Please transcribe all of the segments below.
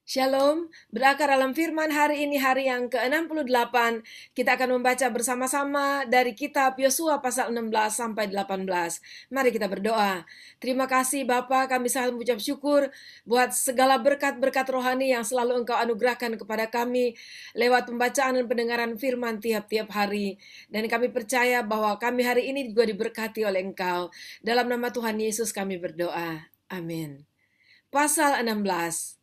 Shalom, berakar dalam firman hari ini hari yang ke-68. Kita akan membaca bersama-sama dari kitab Yosua pasal 16 sampai 18. Mari kita berdoa. Terima kasih Bapa, kami sangat mengucap syukur buat segala berkat-berkat rohani yang selalu Engkau anugerahkan kepada kami lewat pembacaan dan pendengaran firman tiap-tiap hari. Dan kami percaya bahwa kami hari ini juga diberkati oleh Engkau. Dalam nama Tuhan Yesus kami berdoa. Amin. Pasal 16.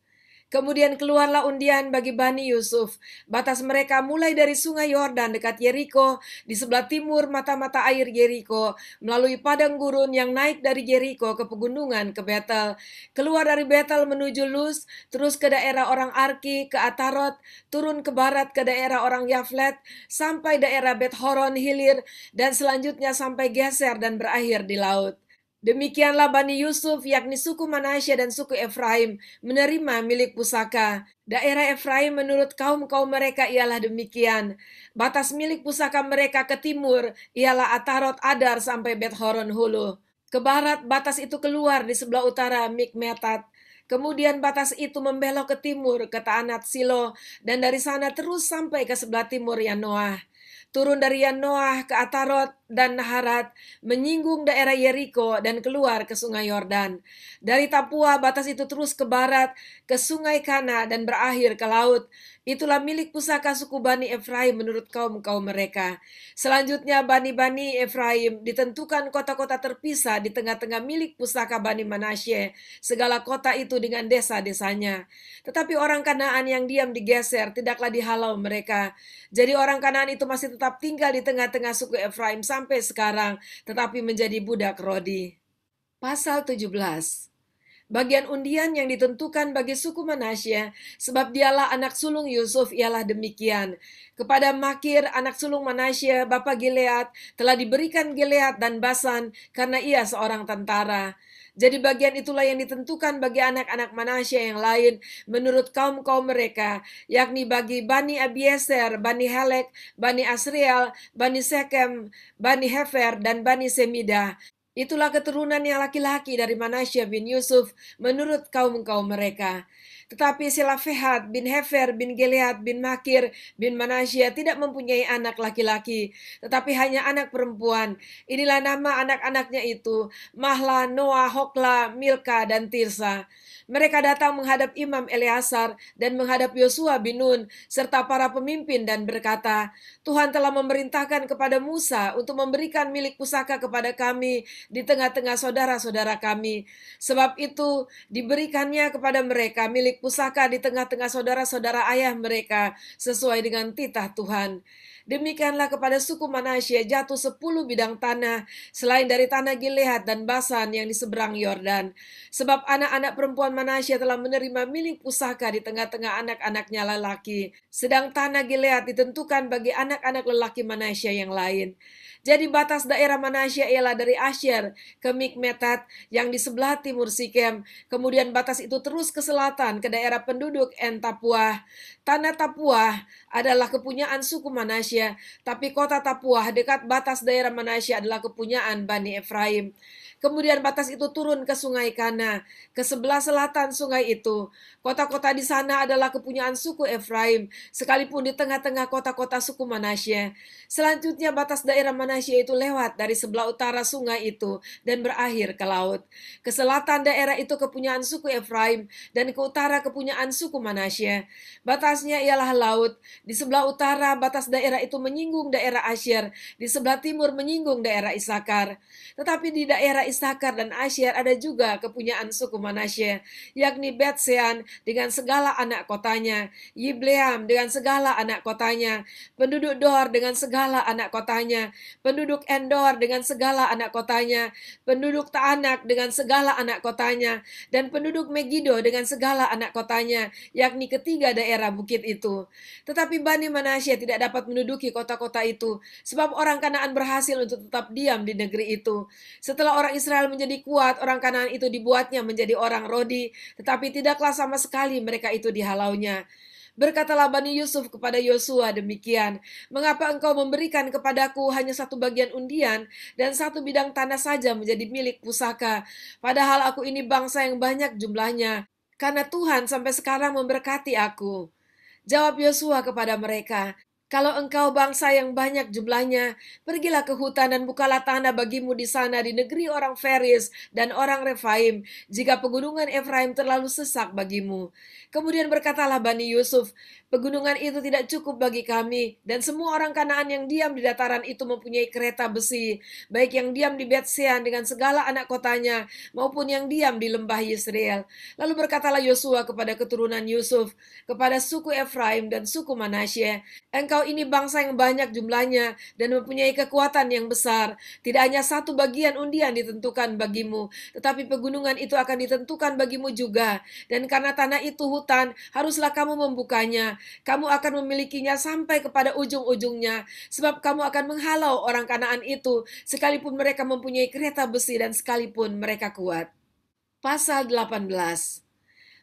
Kemudian keluarlah undian bagi Bani Yusuf. Batas mereka mulai dari sungai Yordan dekat Yeriko, di sebelah timur mata-mata air Yeriko, melalui padang gurun yang naik dari Yeriko ke pegunungan ke Betel. Keluar dari Betel menuju Luz, terus ke daerah orang Arki, ke Atarot, turun ke barat ke daerah orang Yaflet, sampai daerah Bet Horon Hilir, dan selanjutnya sampai Geser dan berakhir di laut. Demikianlah Bani Yusuf, yakni suku Manasya dan suku Efraim, menerima milik pusaka. Daerah Efraim menurut kaum-kaum mereka ialah demikian. Batas milik pusaka mereka ke timur ialah Atarot Adar sampai Bet Horon Hulu. Ke barat batas itu keluar di sebelah utara Mikmetat. Kemudian batas itu membelok ke timur ke Taanat Silo, dan dari sana terus sampai ke sebelah timur Yanoah. Turun dari Yanoah ke Atarot dan Naharat, menyinggung daerah Yeriko dan keluar ke sungai Yordan. Dari Tapua batas itu terus ke barat, ke sungai Kana dan berakhir ke laut. Itulah milik pusaka suku Bani Efraim menurut kaum-kaum mereka. Selanjutnya Bani-Bani Efraim ditentukan kota-kota terpisah di tengah-tengah milik pusaka Bani Manasye, segala kota itu dengan desa-desanya. Tetapi orang Kanaan yang diam di Geser tidaklah dihalau mereka. Jadi orang Kanaan itu masih tetap tinggal di tengah-tengah suku Efraim sampai sekarang, tetapi menjadi budak Rodi. Pasal 17. Bagian undian yang ditentukan bagi suku Manasye, sebab dialah anak sulung Yusuf, ialah demikian. Kepada Makir, anak sulung Manasye, bapa Gilead, telah diberikan Gilead dan Basan, karena ia seorang tentara. Jadi bagian itulah yang ditentukan bagi anak-anak Manasye yang lain, menurut kaum-kaum mereka, yakni bagi Bani Abieser, Bani Helek, Bani Asriel, Bani Sekem, Bani Hefer, dan Bani Semidah. Itulah keturunan yang laki-laki dari Manasye bin Yusuf menurut kaum-kaum mereka. Tetapi Selafehat bin Hefer bin Gilead bin Makir bin Manasye tidak mempunyai anak laki-laki, tetapi hanya anak perempuan. Inilah nama anak-anaknya itu, Mahla, Noah, Hokla, Milka, dan Tirsa. Mereka datang menghadap Imam Eleazar dan menghadap Yosua bin Nun serta para pemimpin dan berkata, Tuhan telah memerintahkan kepada Musa untuk memberikan milik pusaka kepada kami di tengah-tengah saudara-saudara kami. Sebab itu diberikannya kepada mereka milik pusaka di tengah-tengah saudara-saudara ayah mereka sesuai dengan titah Tuhan. Demikianlah kepada suku Manasye jatuh 10 bidang tanah selain dari tanah Gilead dan Basan yang di seberang Yordan. Sebab anak-anak perempuan Manasye telah menerima milik pusaka di tengah-tengah anak-anaknya lelaki. Sedang tanah Gilead ditentukan bagi anak-anak lelaki Manasye yang lain. Jadi batas daerah Manasye ialah dari Asyer ke Mikmetat yang di sebelah timur Sikem. Kemudian batas itu terus ke selatan ke daerah penduduk En Tapuah. Tanah Tapuah adalah kepunyaan suku Manasye, tapi kota Tapuah dekat batas daerah Manasye adalah kepunyaan Bani Efraim. Kemudian batas itu turun ke sungai Kana, ke sebelah selatan sungai itu. Kota-kota di sana adalah kepunyaan suku Efraim, sekalipun di tengah-tengah kota-kota suku Manasye. Selanjutnya batas daerah Manasye itu lewat dari sebelah utara sungai itu dan berakhir ke laut. Ke selatan daerah itu kepunyaan suku Efraim dan ke utara kepunyaan suku Manasye. Batasnya ialah laut. Di sebelah utara batas daerah itu menyinggung daerah Asyer, di sebelah timur menyinggung daerah Isakar. Tetapi di daerah Isakar dan Asyer ada juga kepunyaan suku Manasye, yakni Bet-Sean dengan segala anak kotanya, Yibleam dengan segala anak kotanya, penduduk Dor dengan segala anak kotanya, penduduk Endor dengan segala anak kotanya, penduduk Taanak dengan segala anak kotanya, dan penduduk Megido dengan segala anak kotanya, yakni ketiga daerah bukit itu. Tetapi Bani Manasye tidak dapat menduduki kota-kota itu, sebab orang Kanaan berhasil untuk tetap diam di negeri itu. Setelah orang Israel menjadi kuat, orang Kanaan itu dibuatnya menjadi orang Rodi, tetapi tidaklah sama sekali mereka itu dihalaunya. Berkatalah Bani Yusuf kepada Yosua demikian, mengapa engkau memberikan kepadaku hanya satu bagian undian dan satu bidang tanah saja menjadi milik pusaka, padahal aku ini bangsa yang banyak jumlahnya. karena Tuhan sampai sekarang memberkati aku." Jawab Yosua kepada mereka, "Kalau engkau bangsa yang banyak jumlahnya, pergilah ke hutan dan bukalah tanah bagimu di sana di negeri orang Feris dan orang Refaim, jika pegunungan Efraim terlalu sesak bagimu." Kemudian berkatalah Bani Yusuf, "Pegunungan itu tidak cukup bagi kami, dan semua orang Kanaan yang diam di dataran itu mempunyai kereta besi, baik yang diam di Bet-Sean dengan segala anak kotanya, maupun yang diam di lembah Yisrael." Lalu berkatalah Yosua kepada keturunan Yusuf, kepada suku Efraim dan suku Manasye, "Engkau ini bangsa yang banyak jumlahnya dan mempunyai kekuatan yang besar. Tidak hanya satu bagian undian ditentukan bagimu, tetapi pegunungan itu akan ditentukan bagimu juga. Dan karena tanah itu hutan, haruslah kamu membukanya. Kamu akan memilikinya sampai kepada ujung-ujungnya, sebab kamu akan menghalau orang Kanaan itu, sekalipun mereka mempunyai kereta besi dan sekalipun mereka kuat." Pasal 18.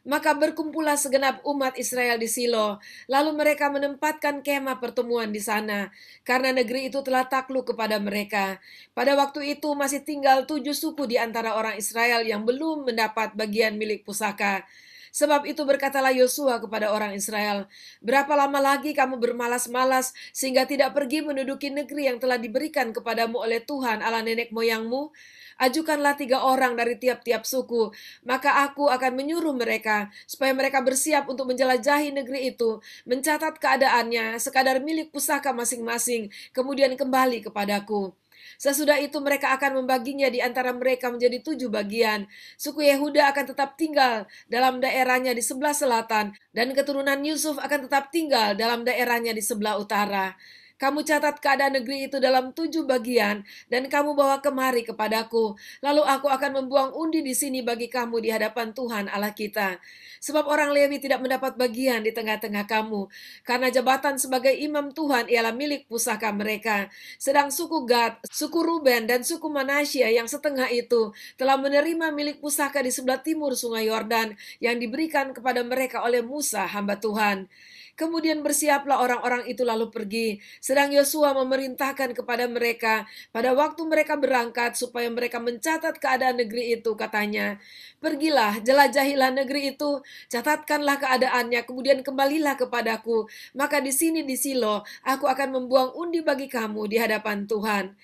Maka berkumpullah segenap umat Israel di Silo, lalu mereka menempatkan kemah pertemuan di sana, karena negeri itu telah takluk kepada mereka. Pada waktu itu masih tinggal 7 suku di antara orang Israel yang belum mendapat bagian milik pusaka. Sebab itu berkatalah Yosua kepada orang Israel, "Berapa lama lagi kamu bermalas-malas sehingga tidak pergi menduduki negeri yang telah diberikan kepadamu oleh Tuhan Allah nenek moyangmu? Ajukanlah 3 orang dari tiap-tiap suku, maka aku akan menyuruh mereka, supaya mereka bersiap untuk menjelajahi negeri itu, mencatat keadaannya, sekadar milik pusaka masing-masing, kemudian kembali kepadaku. Sesudah itu mereka akan membaginya di antara mereka menjadi 7 bagian. Suku Yehuda akan tetap tinggal dalam daerahnya di sebelah selatan, dan keturunan Yusuf akan tetap tinggal dalam daerahnya di sebelah utara. Kamu catat keadaan negeri itu dalam 7 bagian, dan kamu bawa kemari kepadaku. Lalu aku akan membuang undi di sini bagi kamu di hadapan Tuhan Allah kita. Sebab orang Lewi tidak mendapat bagian di tengah-tengah kamu, karena jabatan sebagai imam Tuhan ialah milik pusaka mereka. Sedang suku Gad, suku Ruben, dan suku Manasye yang setengah itu telah menerima milik pusaka di sebelah timur sungai Yordan yang diberikan kepada mereka oleh Musa hamba Tuhan. Kemudian bersiaplah orang-orang itu lalu pergi, sedang Yosua memerintahkan kepada mereka pada waktu mereka berangkat supaya mereka mencatat keadaan negeri itu, katanya, "Pergilah, jelajahilah negeri itu, catatkanlah keadaannya, kemudian kembalilah kepadaku, maka di sini di Silo aku akan membuang undi bagi kamu di hadapan Tuhan."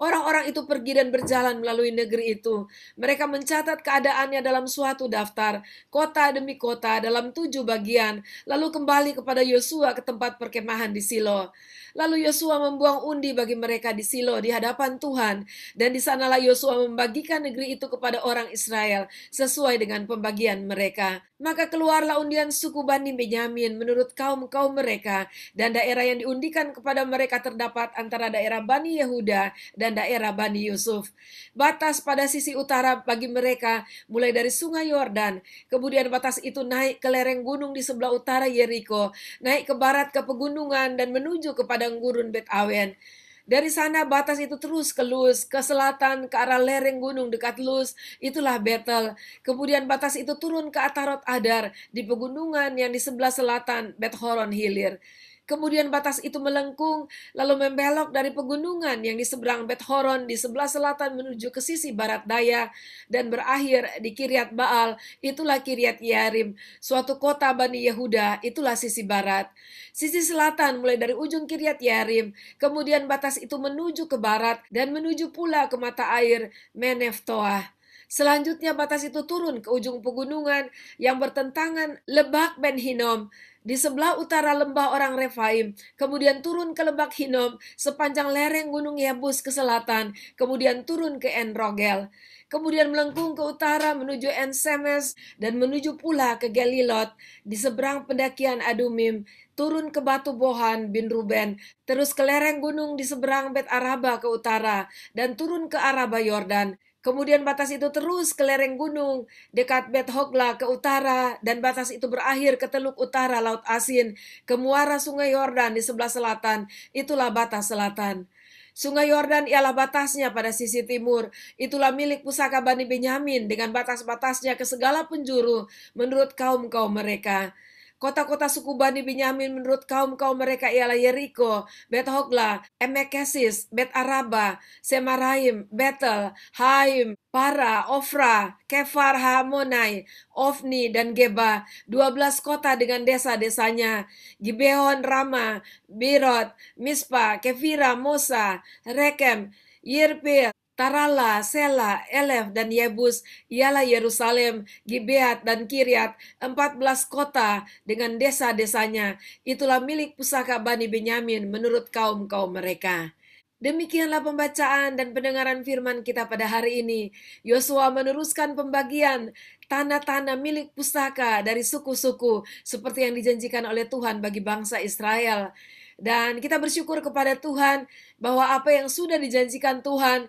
Orang-orang itu pergi dan berjalan melalui negeri itu. Mereka mencatat keadaannya dalam suatu daftar, kota demi kota dalam 7 bagian, lalu kembali kepada Yosua ke tempat perkemahan di Silo. Lalu Yosua membuang undi bagi mereka di Silo di hadapan Tuhan, dan di sanalah Yosua membagikan negeri itu kepada orang Israel sesuai dengan pembagian mereka. Maka keluarlah undian suku Bani Benyamin menurut kaum-kaum mereka, dan daerah yang diundikan kepada mereka terdapat antara daerah Bani Yehuda dan daerah Bani Yusuf. Batas pada sisi utara bagi mereka mulai dari sungai Yordan, kemudian batas itu naik ke lereng gunung di sebelah utara Yeriko, naik ke barat ke pegunungan dan menuju ke padang gurun Bet Awen. Dari sana batas itu terus ke Luz, ke selatan ke arah lereng gunung dekat Luz, itulah Betel. Kemudian batas itu turun ke Atarot Adar di pegunungan yang di sebelah selatan Bet Horon Hilir. Kemudian batas itu melengkung, lalu membelok dari pegunungan yang di seberang Bet Horon di sebelah selatan menuju ke sisi barat daya, dan berakhir di Kiryat Baal, itulah Kiryat Yearim, suatu kota Bani Yehuda, itulah sisi barat. Sisi selatan mulai dari ujung Kiryat Yearim, kemudian batas itu menuju ke barat dan menuju pula ke mata air Meneftoah. Selanjutnya batas itu turun ke ujung pegunungan yang bertentangan Lebak Ben Hinom di sebelah utara lembah orang Refaim, kemudian turun ke Lebak Hinom sepanjang lereng gunung Yebus ke selatan, kemudian turun ke En Rogel. Kemudian melengkung ke utara menuju En Semes dan menuju pula ke Gelilot di seberang pendakian Adumim, turun ke Batu Bohan bin Ruben, terus ke lereng gunung di seberang Bet Araba ke utara, dan turun ke Araba Yordan. Kemudian batas itu terus ke lereng gunung dekat Bet Hogla ke utara, dan batas itu berakhir ke teluk utara Laut Asin, ke muara sungai Yordan di sebelah selatan, itulah batas selatan. Sungai Yordan ialah batasnya pada sisi timur, itulah milik pusaka Bani Benyamin dengan batas-batasnya ke segala penjuru menurut kaum-kaum mereka. Kota-kota suku Bani Binyamin menurut kaum-kaum mereka ialah Yeriko, Bet Hogla, Emekesis, Bet Araba, Semaraim, Betel, Haim, Para, Ofra, Kefar Hamonai, Ofni, dan Geba, 12 kota dengan desa-desanya, Gibeon, Rama, Birot, Mispa, Kefira, Mosa, Rekem, Yirpil, Tarala, Sela, Elef, dan Yebus ialah Yerusalem, Gibeat, dan Kiryat, 14 kota dengan desa-desanya. Itulah milik pusaka Bani Benyamin menurut kaum-kaum mereka. Demikianlah pembacaan dan pendengaran firman kita pada hari ini. Yosua meneruskan pembagian tanah-tanah milik pusaka dari suku-suku seperti yang dijanjikan oleh Tuhan bagi bangsa Israel. Dan kita bersyukur kepada Tuhan bahwa apa yang sudah dijanjikan Tuhan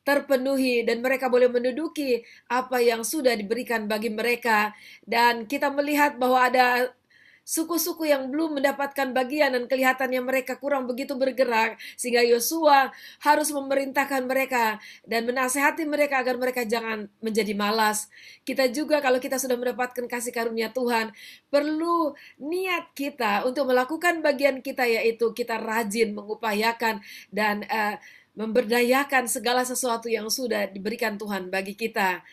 terpenuhi dan mereka boleh menduduki apa yang sudah diberikan bagi mereka. Dan kita melihat bahwa ada suku-suku yang belum mendapatkan bagian dan kelihatannya mereka kurang begitu bergerak, sehingga Yosua harus memerintahkan mereka dan menasehati mereka agar mereka jangan menjadi malas. Kita juga kalau kita sudah mendapatkan kasih karunia Tuhan, perlu niat kita untuk melakukan bagian kita, yaitu kita rajin mengupayakan dan memberdayakan segala sesuatu yang sudah diberikan Tuhan bagi kita.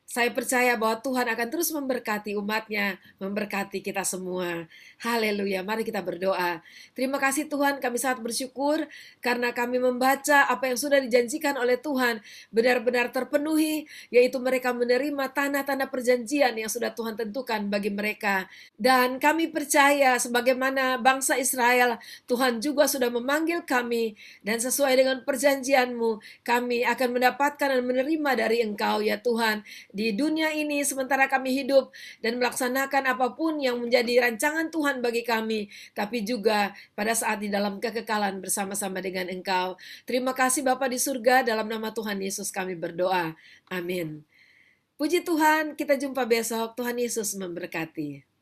Saya percaya bahwa Tuhan akan terus memberkati umatnya, memberkati kita semua. Haleluya, mari kita berdoa. Terima kasih Tuhan, kami sangat bersyukur karena kami membaca apa yang sudah dijanjikan oleh Tuhan benar-benar terpenuhi, yaitu mereka menerima tanah-tanah perjanjian yang sudah Tuhan tentukan bagi mereka. Dan kami percaya sebagaimana bangsa Israel, Tuhan juga sudah memanggil kami, dan sesuai dengan perjanjian-Mu, kami akan mendapatkan dan menerima dari Engkau ya Tuhan, di dunia ini sementara kami hidup dan melaksanakan apapun yang menjadi rancangan Tuhan bagi kami, tapi juga pada saat di dalam kekekalan bersama-sama dengan Engkau. Terima kasih Bapa di surga, dalam nama Tuhan Yesus kami berdoa. Amin. Puji Tuhan, kita jumpa besok. Tuhan Yesus memberkati.